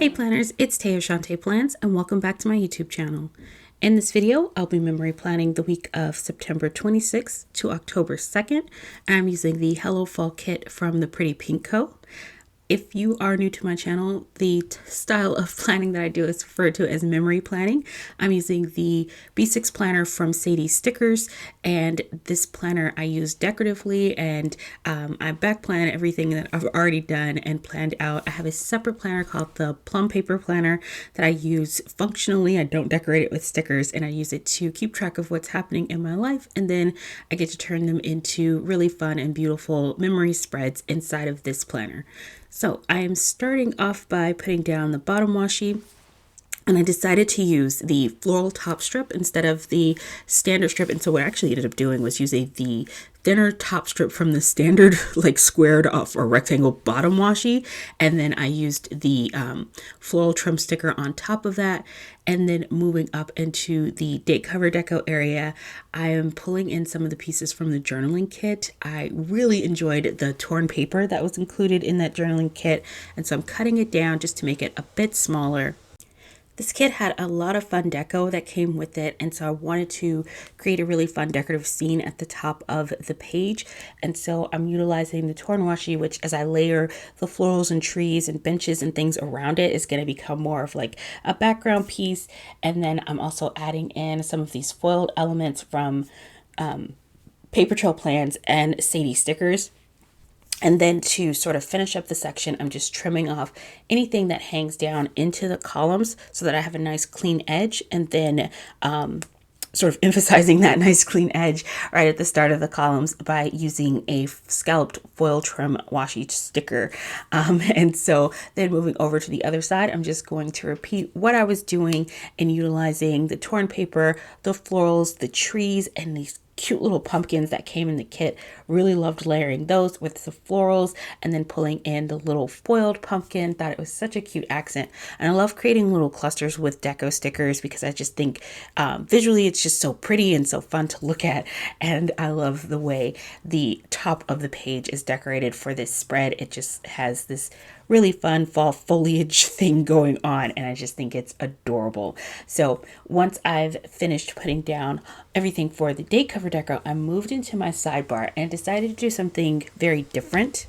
Hey planners, it's Taya Shante Plans and welcome back to my YouTube channel. In this video, I'll be memory planning the week of September 26th to October 2nd. And I'm using the Hello Fall kit from the Pretty Pink Co. If you are new to my channel, the style of planning that I do is referred to as memory planning. I'm using the B6 planner from Sadie Stickers, and this planner I use decoratively, and I back plan everything that I've already done and planned out. I have a separate planner called the Plum Paper Planner that I use functionally. I don't decorate it with stickers, and I use it to keep track of what's happening in my life, and then I get to turn them into really fun and beautiful memory spreads inside of this planner. So I am starting off by putting down the bottom washi, and I decided to use the floral top strip instead of the standard strip. And so what I actually ended up doing was using the thinner top strip from the standard like squared off or rectangle bottom washi, and then I used the floral trim sticker on top of that. And then moving up into the date cover deco area, I am pulling in some of the pieces from the journaling kit. I really enjoyed the torn paper that was included in that journaling kit, and so I'm cutting it down just to make it a bit smaller. This kit had a lot of fun deco that came with it, and so I wanted to create a really fun decorative scene at the top of the page. And so I'm utilizing the torn washi, which as I layer the florals and trees and benches and things around it is going to become more of like a background piece. And then I'm also adding in some of these foiled elements from Paper Trail Plans and Sadie Stickers. And then to sort of finish up the section, I'm just trimming off anything that hangs down into the columns so that I have a nice clean edge, and then sort of emphasizing that nice clean edge right at the start of the columns by using a scalloped foil trim washi sticker. And so then moving over to the other side, I'm just going to repeat what I was doing and utilizing the torn paper, the florals, the trees, and these cute little pumpkins that came in the kit. Really loved layering those with the florals and then pulling in the little foiled pumpkin. Thought it was such a cute accent. And I love creating little clusters with deco stickers because I just think visually it's just so pretty and so fun to look at. And I love the way the top of the page is decorated for this spread. It just has this really fun fall foliage thing going on, and I just think it's adorable. So once I've finished putting down everything for the date cover deco, I moved into my sidebar and decided to do something very different.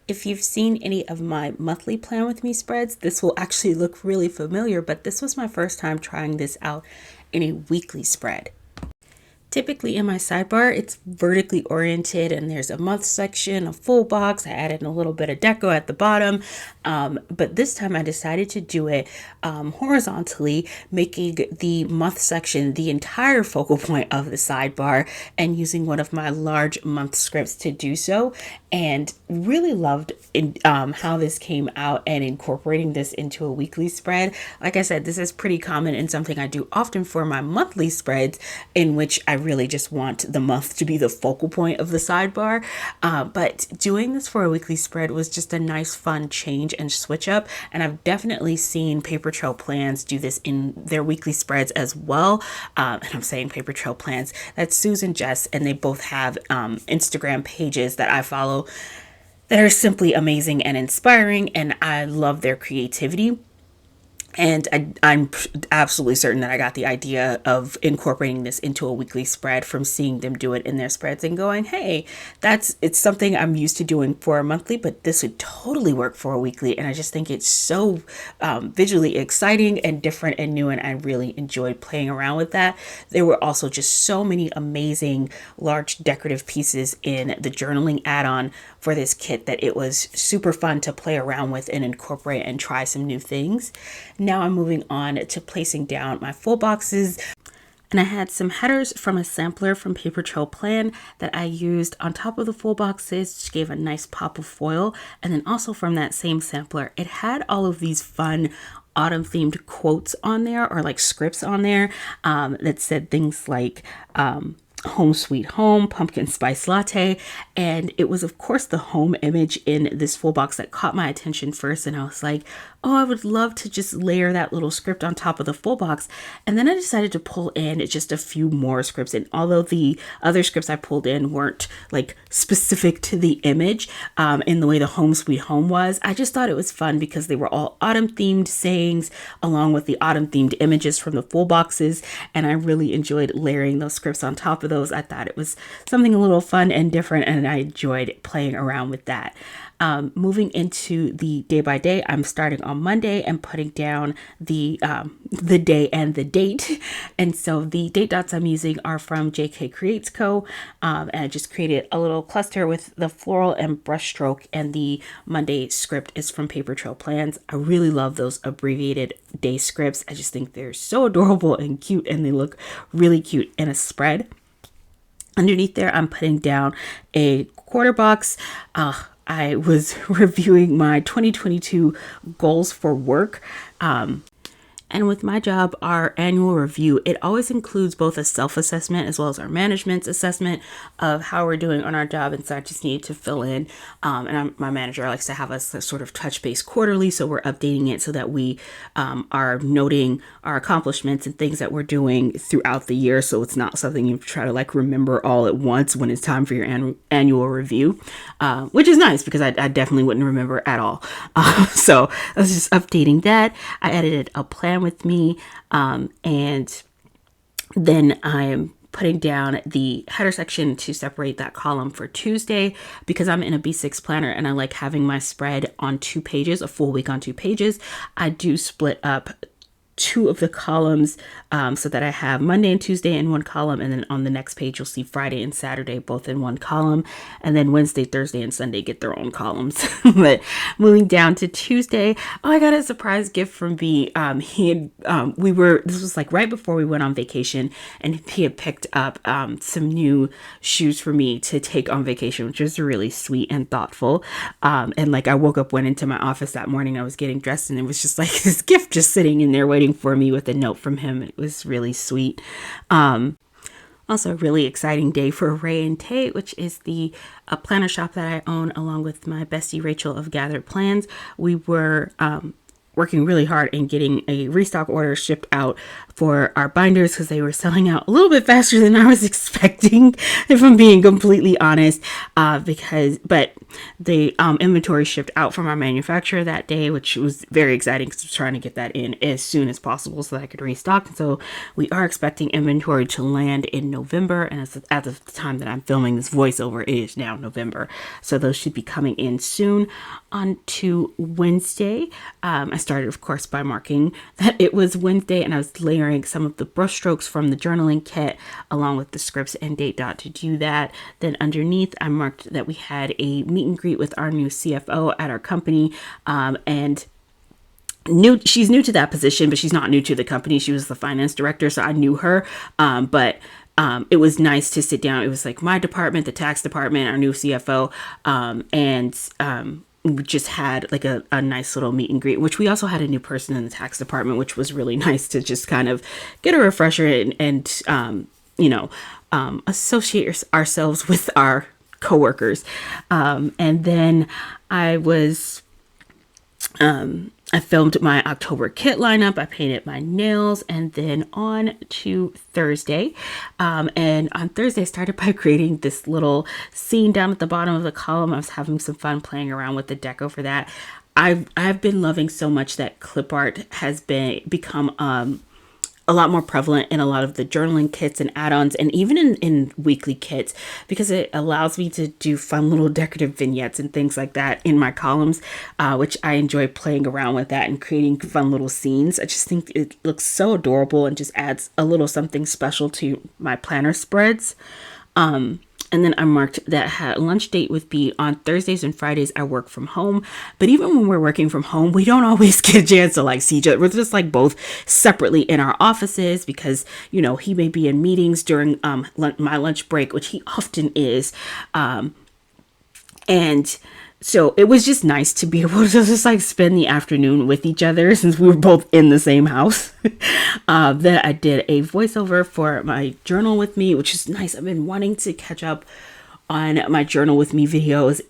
If you've seen any of my monthly plan with me spreads, this will actually look really familiar, but this was my first time trying this out in a weekly spread. Typically in my sidebar, it's vertically oriented and there's a month section, a full box. I added a little bit of deco at the bottom. But this time I decided to do it horizontally, making the month section the entire focal point of the sidebar and using one of my large month scripts to do so. And really loved how this came out and incorporating this into a weekly spread. Like I said, this is pretty common and something I do often for my monthly spreads, in which I really just want the month to be the focal point of the sidebar. But doing this for a weekly spread was just a nice fun change and switch up. And I've definitely seen Paper Trail Plans do this in their weekly spreads as well. And I'm saying Paper Trail Plans, that's Susan Jess, and they both have Instagram pages that I follow that are simply amazing and inspiring, and I love their creativity. And I'm absolutely certain that I got the idea of incorporating this into a weekly spread from seeing them do it in their spreads and going, hey, it's something I'm used to doing for a monthly, but this would totally work for a weekly. And I just think it's so visually exciting and different and new, and I really enjoyed playing around with that. There were also just so many amazing large decorative pieces in the journaling add-on for this kit that it was super fun to play around with and incorporate and try some new things. Now I'm moving on to placing down my full boxes. And I had some headers from a sampler from Paper Trail Plan that I used on top of the full boxes, which gave a nice pop of foil. And then also from that same sampler, it had all of these fun autumn themed quotes on there, or like scripts on there, that said things like, Home Sweet Home pumpkin spice latte, and it was of course the home image in this full box that caught my attention first, and I was like, oh, I would love to just layer that little script on top of the full box. And then I decided to pull in just a few more scripts, and although the other scripts I pulled in weren't like specific to the image in the way the Home Sweet Home was, I just thought it was fun because they were all autumn themed sayings along with the autumn themed images from the full boxes, and I really enjoyed layering those scripts on top of those. I thought it was something a little fun and different, and I enjoyed playing around with that. Moving into the day by day, I'm starting on Monday and putting down the day and the date. And so the date dots I'm using are from JK Creates Co. And I just created a little cluster with the floral and brushstroke, and the Monday script is from Paper Trail Plans. I really love those abbreviated day scripts. I just think they're so adorable and cute, and they look really cute in a spread. Underneath there, I'm putting down a quarter box. I was reviewing my 2022 goals for work. And with my job, our annual review, it always includes both a self-assessment as well as our management's assessment of how we're doing on our job. And so I just needed to fill in. My manager likes to have us sort of touch base quarterly. So we're updating it so that we are noting our accomplishments and things that we're doing throughout the year. So it's not something you try to like remember all at once when it's time for your annual review, which is nice because I definitely wouldn't remember at all. So I was just updating that. I edited a plan with me, and then I'm putting down the header section to separate that column for Tuesday because I'm in a B6 planner and I like having my spread on 2 pages, a full week on 2 pages. I do split up 2 of the columns so that I have Monday and Tuesday in one column, and then on the next page you'll see Friday and Saturday both in one column, and then Wednesday, Thursday, and Sunday get their own columns. But moving down to Tuesday, I got a surprise gift from B. This was like right before we went on vacation, and he had picked up some new shoes for me to take on vacation, which was really sweet and thoughtful. And like I went into my office that morning, I was getting dressed, and it was just like this gift just sitting in there waiting for me with a note from him. It was really sweet. Also a really exciting day for Ray and Tay, which is the planner shop that I own along with my bestie Rachel of Gathered Plans. We were working really hard in getting a restock order shipped out for our binders because they were selling out a little bit faster than I was expecting, if I'm being completely honest, but the inventory shipped out from our manufacturer that day, which was very exciting because I was trying to get that in as soon as possible so that I could restock. And so we are expecting inventory to land in November, and at the time that I'm filming this voiceover, it is now November, so those should be coming in soon. On to Wednesday, I started of course by marking that it was Wednesday, and I was layering some of the brush strokes from the journaling kit along with the scripts and date dot to do that. Then underneath I marked that we had a meet and greet with our new CFO at our company, and she's new to that position, but she's not new to the company. She was the finance director, so I knew her, but it was nice to sit down. It was like my department, the tax department, our new CFO, and we just had like a nice little meet and greet, which we also had a new person in the tax department, which was really nice to just kind of get a refresher and associate ourselves with our coworkers. And then I filmed my October kit lineup. I painted my nails, and then on to Thursday. And on Thursday, I started by creating this little scene down at the bottom of the column. I was having some fun playing around with the deco for that. I've been loving so much that clip art has become a lot more prevalent in a lot of the journaling kits and add-ons, and even in weekly kits, because it allows me to do fun little decorative vignettes and things like that in my columns, which I enjoy playing around with that and creating fun little scenes. I just think it looks so adorable and just adds a little something special to my planner spreads. And then I marked that lunch date with B on Thursdays and Fridays. I work from home, but even when we're working from home, we don't always get a chance to like see each other. We're just like both separately in our offices because, he may be in meetings during my lunch break, which he often is. And So it was just nice to be able to just like spend the afternoon with each other since we were both in the same house. Then I did a voiceover for my journal with me, which is nice. I've been wanting to catch up on my journal with me videos.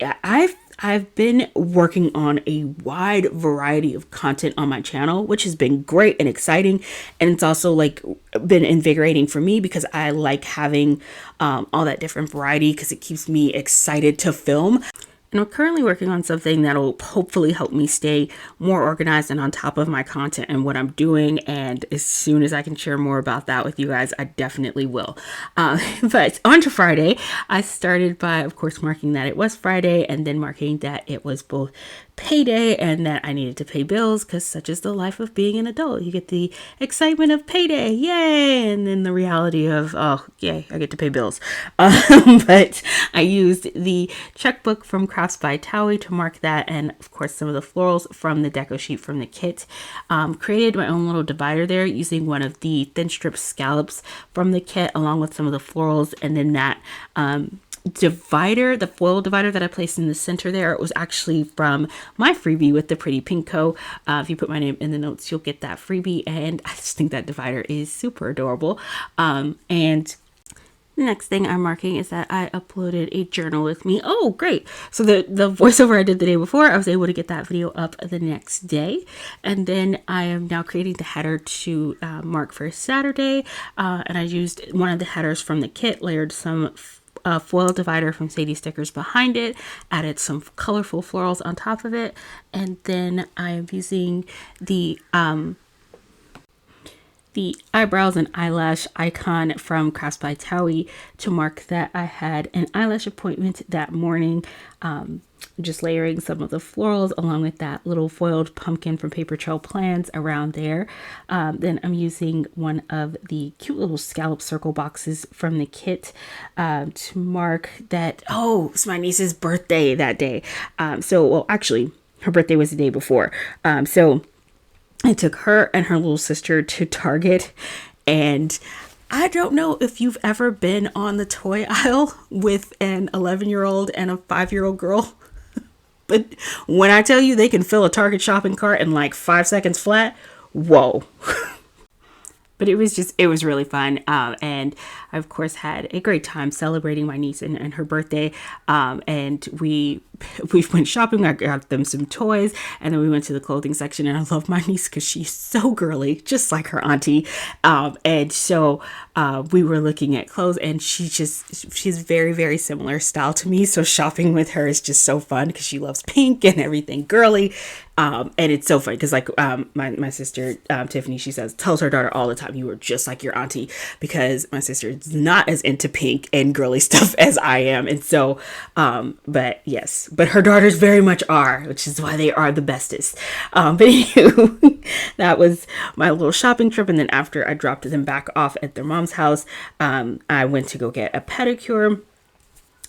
I've been working on a wide variety of content on my channel, which has been great and exciting. And it's also like been invigorating for me because I like having all that different variety because it keeps me excited to film. And I'm currently working on something that'll hopefully help me stay more organized and on top of my content and what I'm doing. And as soon as I can share more about that with you guys, I definitely will. But on to Friday, I started by, of course, marking that it was Friday and then marking that it was both payday and that I needed to pay bills because such is the life of being an adult. You get the excitement of payday, yay, and then the reality of, oh, yay, I get to pay bills. But I used the checkbook from Crafts by Towie to mark that, and of course some of the florals from the deco sheet from the kit. Created my own little divider there using one of the thin strip scallops from the kit along with some of the florals, and then that divider, the foil divider that I placed in the center there, it was actually from my freebie with the Pretty Pink Co. If you put my name in the notes, you'll get that freebie, and I just think that divider is super adorable. And the next thing I'm marking is that I uploaded a journal with me. Oh, great. So the voiceover I did the day before, I was able to get that video up the next day. And then I am now creating the header to mark for Saturday. And I used one of the headers from the kit, layered some foil divider from Sadie Stickers behind it, added some colorful florals on top of it, and then I am using the eyebrows and eyelash icon from Crafts by Towie to mark that I had an eyelash appointment that morning. Just layering some of the florals along with that little foiled pumpkin from Paper Trail Plans around there. Then I'm using one of the cute little scallop circle boxes from the kit to mark that, oh, it's my niece's birthday that day. Well, actually, her birthday was the day before. So I took her and her little sister to Target, and I don't know if you've ever been on the toy aisle with an 11-year-old and a 5-year-old girl, but when I tell you they can fill a Target shopping cart in like 5 seconds flat, whoa. But it was really fun. And I, of course, had a great time celebrating my niece and her birthday. And we went shopping. I got them some toys. And then we went to the clothing section. And I love my niece because she's so girly, just like her auntie. And so we were looking at clothes. And she's very, very similar style to me. So shopping with her is just so fun because she loves pink and everything girly. And it's so funny because like my sister Tiffany, she tells her daughter all the time, you are just like your auntie, because my sister is not as into pink and girly stuff as I am. And so but her daughters very much are, which is why they are the bestest. But anywho, that was my little shopping trip. And then after I dropped them back off at their mom's house, I went to go get a pedicure.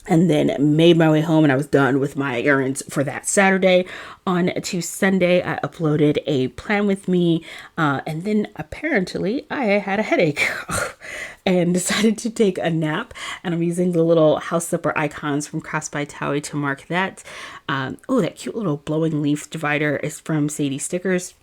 And then made my way home, and I was done with my errands for that Saturday. On to Sunday, I uploaded a plan with me, and then apparently I had a headache and decided to take a nap. And I'm using the little house slipper icons from Crafts by Towie to mark that. Oh, that cute little blowing leaf divider is from Sadie Stickers.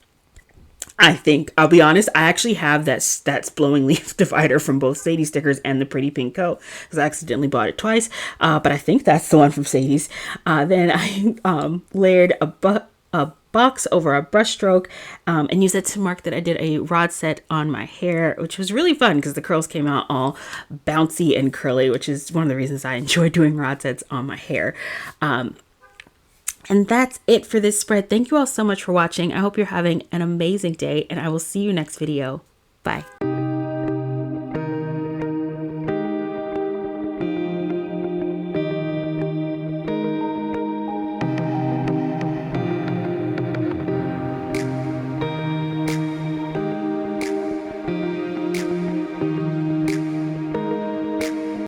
I think, I'll be honest, I actually have that blowing leaf divider from both Sadie Stickers and the Pretty Pink Co. because I accidentally bought it twice. But I think that's the one from Sadie's. Then I layered a box over a brush stroke and used it to mark that I did a rod set on my hair, which was really fun because the curls came out all bouncy and curly, which is one of the reasons I enjoy doing rod sets on my hair. And that's it for this spread. Thank you all so much for watching. I hope you're having an amazing day, and I will see you next video. Bye.